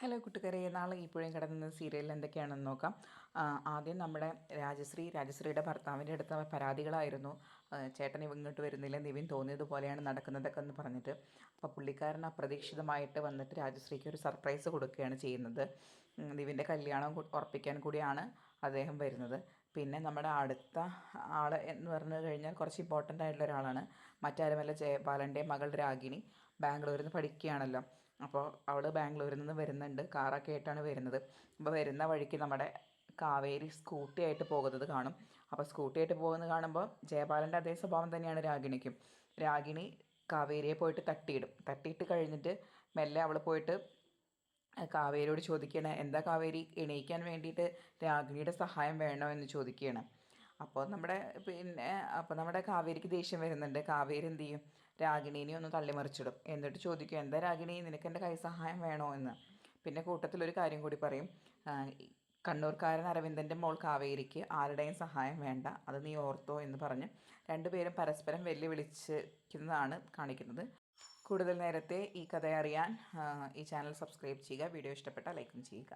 Hello കൂട്ടുകാരെ, നാളെ ഇപ്പോഴും കിടന്ന സീരിയലിൽ എന്തൊക്കെയാണെന്ന് നോക്കാം. ആദ്യം നമ്മുടെ രാജശ്രീയുടെ ഭർത്താവിൻ്റെ അടുത്ത പരാതികളായിരുന്നു. ചേട്ടൻ ഇങ്ങോട്ട് വരുന്നില്ല, നിവിൻ തോന്നിയതുപോലെയാണ് നടക്കുന്നതൊക്കെ എന്ന് പറഞ്ഞിട്ട്. അപ്പോൾ പുള്ളിക്കാരൻ അപ്രതീക്ഷിതമായിട്ട് വന്നിട്ട് രാജശ്രീക്ക് ഒരു സർപ്രൈസ് കൊടുക്കുകയാണ് ചെയ്യുന്നത്. നിവിൻ്റെ കല്യാണം ഉറപ്പിക്കാൻ കൂടിയാണ് അദ്ദേഹം വരുന്നത്. പിന്നെ നമ്മുടെ അടുത്ത ആൾ എന്ന് പറഞ്ഞു കഴിഞ്ഞാൽ കുറച്ച് ഇമ്പോർട്ടൻ്റ് ആയിട്ടുള്ള ഒരാളാണ്. മറ്റാരുമല്ല, ജയപാലൻ്റെ മകൾ രാഗിണി ബാംഗ്ലൂരിൽ നിന്ന് പഠിക്കുകയാണല്ലോ. അപ്പോൾ അവൾ ബാംഗ്ലൂരിൽ നിന്ന് വരുന്നുണ്ട്, കാറൊക്കെ ആയിട്ടാണ് വരുന്നത്. അപ്പോൾ വരുന്ന വഴിക്ക് നമ്മുടെ കാവേരി സ്കൂട്ടി ആയിട്ട് പോകുന്നത് കാണും. അപ്പോൾ സ്കൂട്ടി ആയിട്ട് പോകുന്നത് കാണുമ്പോൾ ജയപാലൻ്റെ അതേ സ്വഭാവം തന്നെയാണ് രാഗിണിക്കും. രാഗിണി കാവേരിയെ പോയിട്ട് തട്ടിയിട്ട് കഴിഞ്ഞിട്ട് മെല്ലെ അവൾ പോയിട്ട് കാവേരിയോട് ചോദിക്കുകയാണ്, എന്താ കാവേരി, എണീക്കാൻ വേണ്ടിയിട്ട് രാഗിണിയുടെ സഹായം വേണോ എന്ന് ചോദിക്കുകയാണ്. അപ്പോൾ നമ്മുടെ കാവേരിക്ക് ദേഷ്യം വരുന്നുണ്ട്. കാവേരി എന്ത് ചെയ്യും, രാഗിണീനെ ഒന്ന് തള്ളിമറിച്ചിടും. എന്നിട്ട് ചോദിക്കും, എന്താ രാഗിണി, നിനക്ക് എൻ്റെ കൈ സഹായം വേണോ എന്ന്. പിന്നെ കൂട്ടത്തിലൊരു കാര്യം കൂടി പറയും, കണ്ണൂർക്കാരൻ അരവിന്ദൻ്റെ മോൾ കാവേരിക്ക് ആരുടെയും സഹായം വേണ്ട, അത് നീ ഓർത്തോ എന്ന് പറഞ്ഞ് രണ്ടുപേരും പരസ്പരം വെല്ലുവിളിച്ചിരിക്കുന്നതാണ് കാണിക്കുന്നത്. കൂടുതൽ നേരത്തെ ഈ കഥ അറിയാൻ ഈ ചാനൽ സബ്സ്ക്രൈബ് ചെയ്യുക. വീഡിയോ ഇഷ്ടപ്പെട്ടാൽ ലൈക്കും ചെയ്യുക.